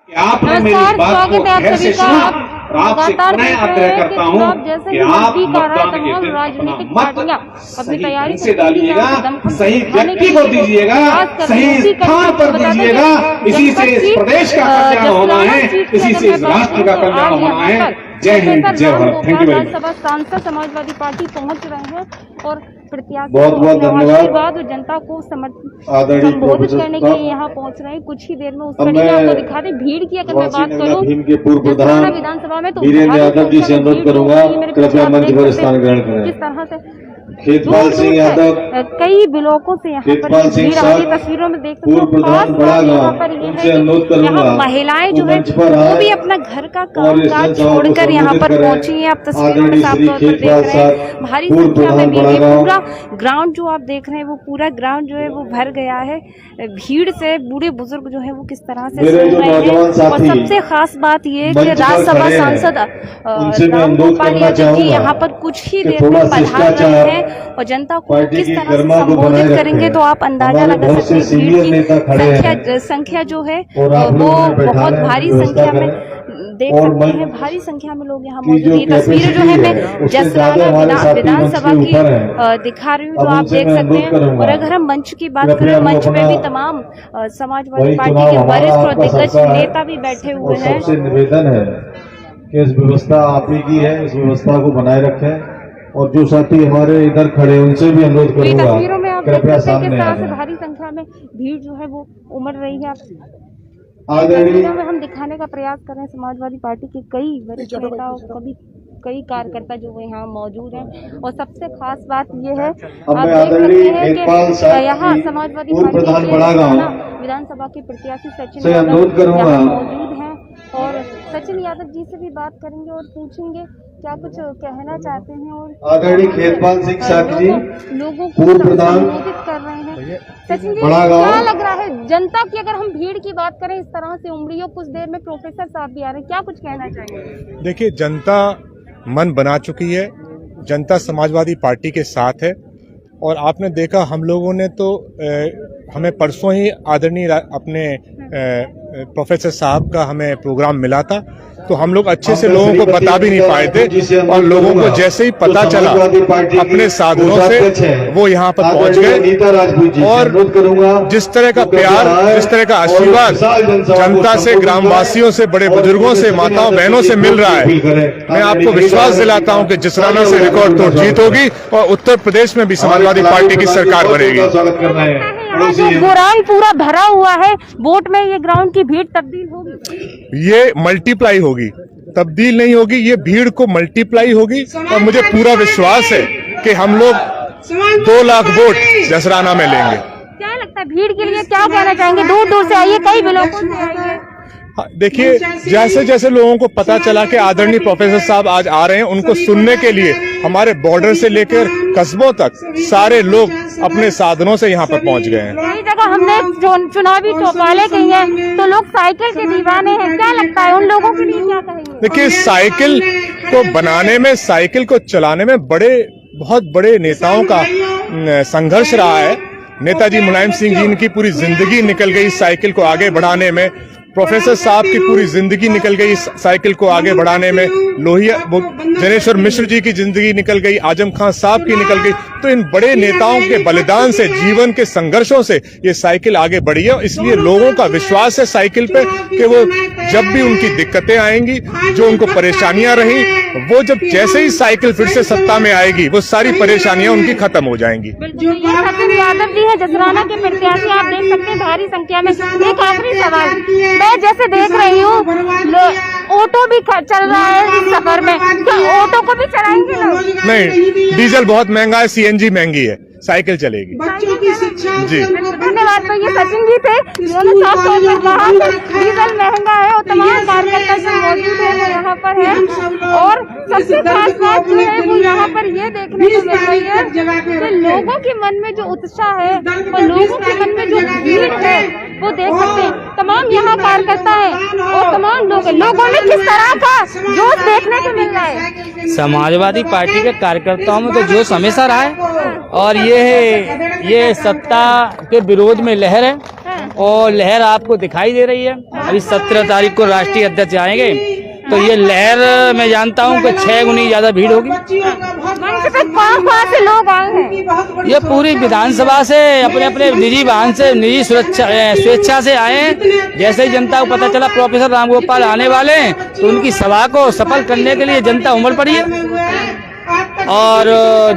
आपने मेरी बात को ध्यान से सुना और आपसे पुनः आग्रह करता हूं कि आप मतदान के दिन अपना मत सही ढंग से डालिएगा, सही व्यक्ति को दीजिएगा, सही स्थान पर दीजिएगा। इसी से इस प्रदेश का कल्याण होना है, इसी से इस राष्ट्र का कल्याण होना है। Jai Hind, Jai Bharat. Thank you very much. विधानसभा सांसद समाजवादी पार्टी पहुंच रहे हैं और प्रत्याशी बहुत बहुत धन्यवाद। और जनता को संबोधित करने के लिए यहाँ पहुंच रहे हैं। कुछ ही देर में उस कड़ी में आपको दिखा दे। भीड़ की अगर मैं बात करूँ भीम के पूर्व प्रधान विधानसभा में तो वीरेंद्र यादव जी से अनुरोध करूंगा कृपया मंच पर स्थान ग्रहण करें। किस तरह से खेतपाल सिंह यादव, कई ब्लॉकों से यहाँ पर भीड़ आ रही, तस्वीरों में देख सकते पूर्व प्रधान बड़ा गाँव, उनसे अनुरोध करूंगा महिलाएं जो है वो भी अपना घर का कामकाज छोड़कर यहाँ पर पहुंची है। आप तस्वीरों में साफ तौर पर देख रहे हैं भारी संख्या में भीड़। पूरा ग्राउंड जो आप देख रहे हैं वो पूरा ग्राउंड जो है वो भर गया है भीड़ से। बूढ़े बुजुर्ग जो है वो किस तरह से सुन रहे हैं। और सबसे खास बात ये कि राज्यसभा सांसद रामगोपाल यादव जी यहाँ पर कुछ ही देर में पधार रहे हैं और जनता को किस तरह से संबोधित करेंगे तो आप अंदाजा लगा सकते हैं। संख्या जो है वो बहुत भारी संख्या में देख सकते हैं। भारी संख्या में लोग यहाँ मौजूद हैं। तस्वीरें जो है मैं जसराना विधानसभा की दिखा रही हूँ तो आप देख सकते हैं। और अगर हम मंच की बात करें, मंच में भी तमाम समाजवादी पार्टी के वरिष्ठ और दिग्गज नेता भी बैठे हुए हैं। सबसे निवेदन है कि इस व्यवस्था आप ही की है, इस व्यवस्था को बनाए रखें। और जो साथी हमारे इधर खड़े उनसे भी अनुरोध करूंगा तस्वीरों में आप देख कृपया सकते हैं सामने किस तरह आए। से भारी संख्या में भीड़ जो है वो उमड़ रही है। आदरणीय तस्वीरों में हम दिखाने का प्रयास कर रहे हैं समाजवादी पार्टी के कई वरिष्ठ नेता और कई कार्यकर्ता जो यहाँ मौजूद हैं। और सबसे खास बात ये है आप देख सकते हैं कि यहाँ समाजवादी पार्टी के विधानसभा के प्रत्याशी सचिन यादव यहाँ मौजूद हैं। और सचिन यादव जी से भी बात करेंगे और पूछेंगे क्या कुछ कहना चाहते हैं। और आदरणीय खेतपाल सिंह साहब जी लोगों को पूर्व प्रधान संबोधित कर रहे हैं। सचिन जी क्या लग रहा है जनता की अगर हम भीड़ की बात करें इस तरह से उमड़ी हो, कुछ देर में प्रोफेसर साहब भी आ रहे हैं, क्या कुछ कहना चाहेंगे? देखिए, जनता मन बना चुकी है, जनता समाजवादी पार्टी के साथ है। और आपने देखा हम लोगों ने तो हमें परसों ही आदरणीय अपने प्रोफेसर साहब का हमें प्रोग्राम मिला था तो हम लोग अच्छे से लोगों को बता भी नहीं पाए थे। और लोगों को जैसे ही पता चला अपने साधनों से वो यहाँ पर पहुँच गए। और जिस तरह का प्यार, जिस तरह का आशीर्वाद जनता से, ग्रामवासियों से, बड़े बुजुर्गों से, माताओं बहनों से मिल रहा है, मैं आपको विश्वास दिलाता हूँ कि जसराना से रिकॉर्ड तोड़ जीत होगी और उत्तर प्रदेश में भी समाजवादी पार्टी की सरकार बनेगी। ग्राउंड पूरा भरा हुआ है, वोट में ये ग्राउंड की भीड़ तब्दील होगी, ये मल्टीप्लाई होगी, तब्दील नहीं होगी, ये भीड़ को मल्टीप्लाई होगी। और मुझे पूरा विश्वास है कि हम लोग 2 लाख वोट जसराना में लेंगे। क्या लगता है भीड़ के लिए क्या कहना चाहेंगे? दूर दूर से आइए, कई ब्लॉकों से आइए। देखिए, जैसे जैसे लोगों को पता चला कि आदरणीय प्रोफेसर साहब आज आ रहे हैं, उनको सुनने के लिए हमारे बॉर्डर से लेकर कस्बों तक सारे लोग अपने साधनों से यहाँ पर पहुँच गए हैं। कई जगह हमने चुनावी चौपालें की हैं तो लोग साइकिल के दीवाने हैं, क्या लगता है उन लोगों के लिए क्या कहेंगे? देखिए, साइकिल को बनाने में, साइकिल को चलाने में बहुत बड़े नेताओं का संघर्ष रहा है। नेताजी मुलायम सिंह जी की पूरी जिंदगी निकल गई साइकिल को आगे बढ़ाने में। प्रोफेसर साहब की पूरी जिंदगी निकल गई साइकिल को आगे बढ़ाने में। लोहिया जनेश्वर मिश्र जी की जिंदगी निकल गई, आजम खान साहब की निकल गई। तो इन बड़े नेताओं के बलिदान से, जीवन के संघर्षों से ये साइकिल आगे बढ़ी है। इसलिए लोगों का विश्वास है साइकिल पे कि वो जब भी उनकी दिक्कतें आएंगी, जो उनको परेशानियां रही, वो जब जैसे ही साइकिल फिर से सत्ता में आएगी वो सारी परेशानियां उनकी खत्म हो जाएंगी। सचिन यादव जी है जसराना के प्रत्याशी, आप देख सकते हैं भारी संख्या में। एक आखिरी सवाल, मैं जैसे देख रही हूँ ऑटो भी चल रहा है इस सफर में, क्या ऑटो को भी चलाएंगे लोग? नहीं, डीजल बहुत महंगा है, सीएनजी महंगी है, साइकिल चलेगी। बच्चों की शिक्षा जी धन्यवाद। तो ये सचिन जी थे, उन्होंने साफ तौर पर कहा डीजल महंगा है और तमाम कार्यकर्ता जो मौजूद है वो यहाँ पर है। और सबसे खास बात जो है वो यहाँ पर ये देखने को मिल रही है कि लोगों के मन में जो उत्साह है और लोगों के मन में जो भीड़ है वो देख सकते हैं। तमाम यहाँ कार्यकर्ता है और तमाम लोगों में किस तरह का जोश देखने को मिल रहा है। समाजवादी पार्टी के कार्यकर्ताओं में तो जोश हमेशा रहा है और ये सत्ता के विरोध में लहर है और लहर आपको दिखाई दे रही है। अभी 17 तारीख को राष्ट्रीय अध्यक्ष आएंगे, तो ये लहर मैं जानता हूँ कि 6 गुनी ज्यादा भीड़ होगी। कहाँ से लोग आए हैं? ये पूरी विधानसभा से अपने अपने निजी वाहन से, निजी स्वेच्छा से आए हैं। जैसे ही जनता को पता चला प्रोफेसर रामगोपाल आने वाले हैं, तो उनकी सभा को सफल करने के लिए जनता उमड़ पड़ी है। और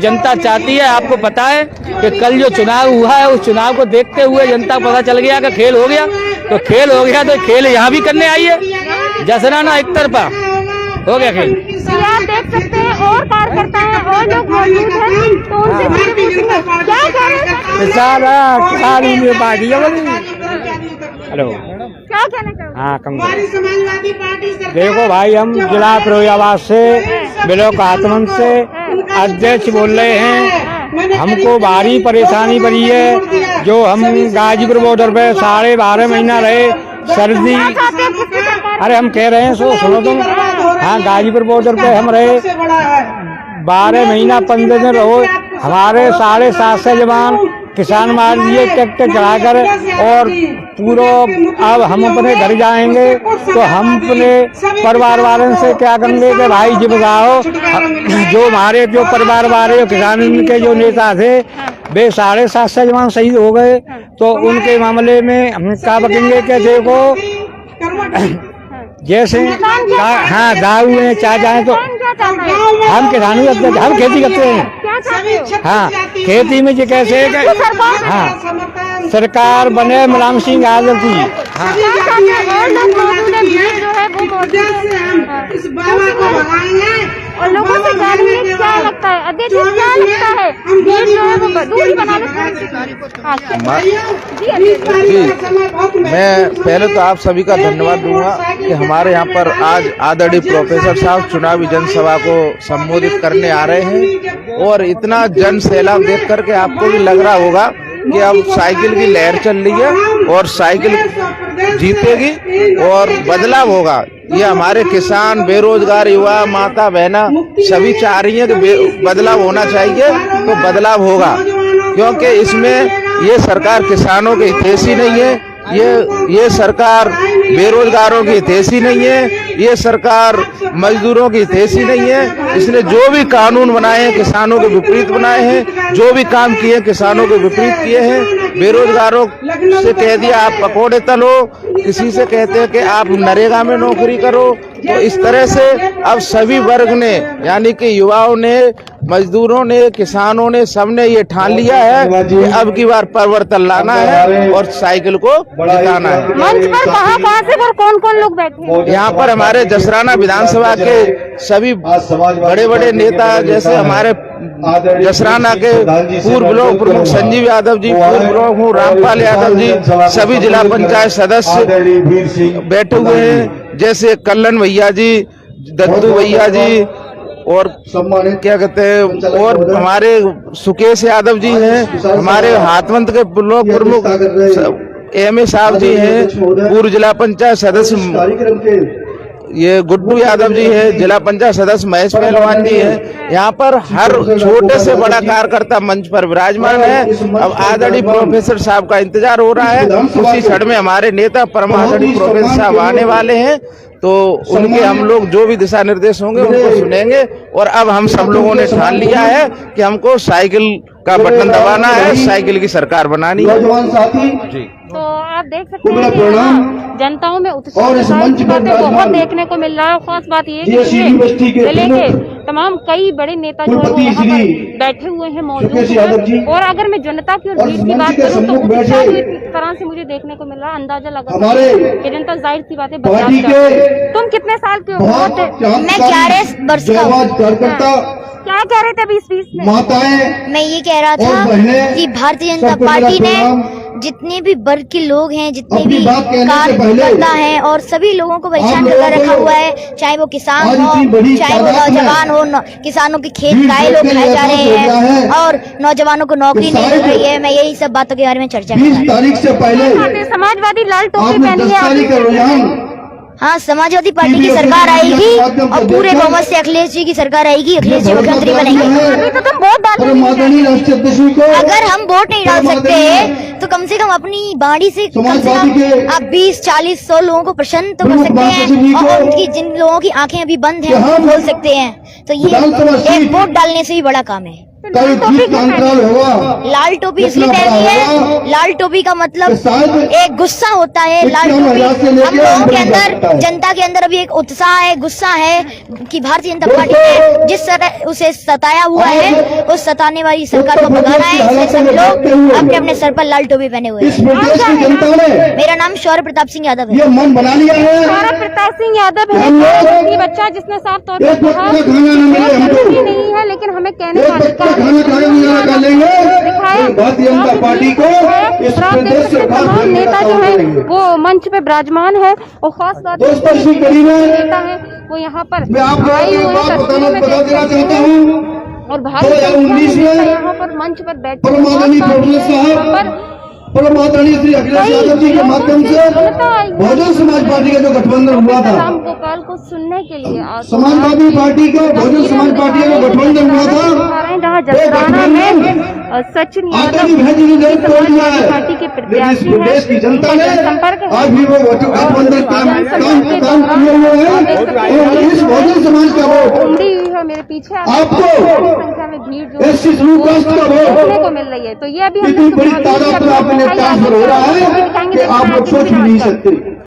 जनता चाहती है, आपको पता है कि कल जो चुनाव हुआ है, उस चुनाव को देखते हुए जनता को पता चल गया कि खेल हो गया, तो खेल हो गया, तो खेल यहाँ भी करने आई है। जसराना एक तरफा हो गया खेल। आप देख सकते हैं और कार्यकर्ता हैं और लोग मौजूद हैं, तो उनसे क्या कह रहे हैं? हेलो, क्या कहना चाहोगे? हाँ कम देखो भाई, हम जिला फिरोजाबाद से ब्लॉक आत्मन से अध्यक्ष बोल रहे हैं। हमको भारी परेशानी पड़ी है। जो हम गाजीपुर बॉर्डर पे 12.5 महीना रहे, सर्दी, अरे हम कह रहे हैं सुनो तुम। हाँ, गाजीपुर बॉर्डर पे हम रहे 12 महीना 15 दिन रहो। हमारे 750 जवान किसान मार दिए ट्रैक्टर चढ़ाकर, और पूरा अब हम अपने घर जाएंगे तो हम अपने परिवार वालों से क्या करेंगे कि भाई जी बताओ, जो हमारे जो परिवार वाले किसान के जो नेता थे वे 750 जवान शहीद हो गए, तो उनके मामले में हम क्या बकेंगे कि देखो जैसे हाँ दाऊ में चाह जाए तो हम किसानी हम खेती करते हैं। हाँ, खेती में जो कैसे है कि हाँ सरकार बने मुलायम सिंह यादव की। हाँ, और लोगों से जानेंगे क्या लगता है, अध्यक्ष क्या लगता है भीड़ जो है वो दूरी बनाने जी, मैं पहले तो आप सभी का धन्यवाद दूंगा कि हमारे यहाँ पर आज आदरणीय प्रोफेसर साहब चुनावी जनसभा को संबोधित करने आ रहे हैं। और इतना जन सैलाब देख करके आपको भी लग रहा होगा कि अब साइकिल की लहर चल रही है और साइकिल जीतेगी और बदलाव होगा। ये हमारे किसान, बेरोजगार युवा, माता बहना सभी चाह रही हैं कि बदलाव होना चाहिए, तो बदलाव होगा। क्योंकि इसमें ये सरकार किसानों के हितैषी नहीं है, ये सरकार बेरोजगारों की हितैषी नहीं है, ये सरकार मजदूरों की हितैषी नहीं है। इसने जो भी कानून बनाए हैं किसानों के विपरीत बनाए हैं, जो भी काम किए किसानों के विपरीत किए हैं। बेरोजगारों से कह दिया आप पकौड़े तलो, किसी से कहते हैं कि आप नरेगा में नौकरी करो। तो इस तरह से अब सभी वर्ग ने, यानी कि युवाओं ने, मजदूरों ने, किसानों ने, सबने ये ठान लिया है कि अब की बार परिवर्तन लाना है और साइकिल को जिताना है। मंच पर कहाँ से और कौन-कौन लोग बैठे हैं? यहाँ पर हमारे जसराना विधानसभा के सभी बड़े बड़े नेता, जैसे हमारे जसराना के पूर्व ब्लॉक प्रमुख संजीव यादव जी, पूर्व ब्लॉक प्रमुख रामपाल यादव जी, सभी जिला पंचायत सदस्य बैठे हुए हैं, जैसे कल्लन भैया जी, दत्तू भैया जी, और क्या कहते हैं, और हमारे सुकेश यादव जी हैं, हमारे हाथवंत के ब्लॉक प्रमुख एम ए साहब जी हैं, पूर्व जिला पंचायत सदस्य ये गुड्डू यादव जी है, जिला पंचायत सदस्य महेश पहलवान जी है। यहाँ पर हर छोटे से बड़ा कार्यकर्ता मंच पर विराजमान है। अब आदरणीय प्रोफेसर साहब का इंतजार हो रहा है, उसी क्षण में हमारे नेता परम आदरणीय प्रोफेसर साहब आने वाले हैं, तो उनके हम लोग जो भी दिशा निर्देश होंगे उनको सुनेंगे। और अब हम सब लोगों ने ठान लिया है कि हमको साइकिल का बटन दबाना है, साइकिल की सरकार बनानी है। जी, तो आप देख सकते हैं कि जनताओं में उत्साह बहुत देखने को मिल रहा है। खास बात ये है कि जिले के तमाम कई बड़े नेता जो है वो वहाँ पर बैठे हुए हैं, मौजूद हैं। और अगर मैं जनता की और भीड़ की बात करूँ तो उत्साह इस तरह से मुझे देखने को मिल रहा है, अंदाजा लगा कि जनता जाहिर सी बात है बदलाव चाहती है। तुम कितने साल के हो? मैं 11 वर्ष का हूँ। क्या कह रहे थे अभी स्पीच में? मैं ये कह रहा था कि भारतीय जनता पार्टी ने जितने भी वर्ग के लोग हैं, जितने भी कार्यकर्ता हैं, और सभी लोगों को परेशान कर रखा हुआ है, चाहे वो किसान हो, चाहे वो नौजवान हो। किसानों के खेत गाय लोग खाए जा रहे हैं और नौजवानों को नौकरी नहीं मिल रही है। मैं यही सब बातों के बारे में चर्चा कर रहा हूं। समाजवादी लाल टोपी पहनी है, हाँ, समाजवादी पार्टी की सरकार आएगी और पूरे बहुमत से अखिलेश जी की सरकार आएगी, अखिलेश जी मुख्यमंत्री बनेंगे। अभी तो तुम वोट डालो। अगर हम वोट नहीं डाल सकते तो कम से कम अपनी बाड़ी से कम से कम आप 20, 40, 100 लोगों को प्रसन्न तो कर सकते हैं और उनकी जिन लोगों की आंखें अभी बंद हैं वो खोल सकते हैं। तो ये एक वोट डालने से भी बड़ा काम है। लाल टोपी इसलिए पहनी है, लाल टोपी का मतलब एक गुस्सा होता है। लाल टोपी हम लोगों के अंदर, जनता के अंदर अभी एक उत्साह है, गुस्सा है कि भारतीय जनता पार्टी ने जिस तरह उसे सताया हुआ है, उस सताने वाली सरकार को भगाना है। इसलिए सब लोग अपने अपने सर पर लाल टोपी पहने हुए हैं। मेरा नाम शौर्य प्रताप सिंह यादव है। मन बना लिया है। शौर्य प्रताप सिंह यादव है बच्चा जिसने साफ तौर पर कहा नहीं है, लेकिन हमें कहने का अधिकार भारतीय जनता पार्टी को इस प्रदेश से तमाम नेता जो है वो मंच पे विराजमान है और खास बात नेता है वो यहाँ पर मैं आपको आए हुए एक बात बता देना चाहता हूँ। और भारतीय 2019 में यहाँ पर मंच पर बैठे परमानंद प्रोफेसर साहब, परमादरणीय श्री अखिलेश यादव जी के माध्यम से बहुजन समाज पार्टी का जो गठबंधन हुआ था, राम गोपाल को सुनने के लिए समाजवादी पार्टी का बहुजन समाज पार्टी का गठबंधन हुआ था, जहाँ जसराना में सचिन यादव पार्टी के प्रत्याशी प्रदेश की जनता ने आज भी वो गठबंधन काम किए हुए हैं और इस बहुजन समाज का वोट उमड़ी हुई है मेरे पीछे आपको संख्या में भीड़ जो एससी कास्ट का वोट देखने को मिल रही है। तो ये अभी इतनी बड़ी तादाद में आपने ट्रांसफर हो रहा है कि आप लोग सोच भी नहीं सकते।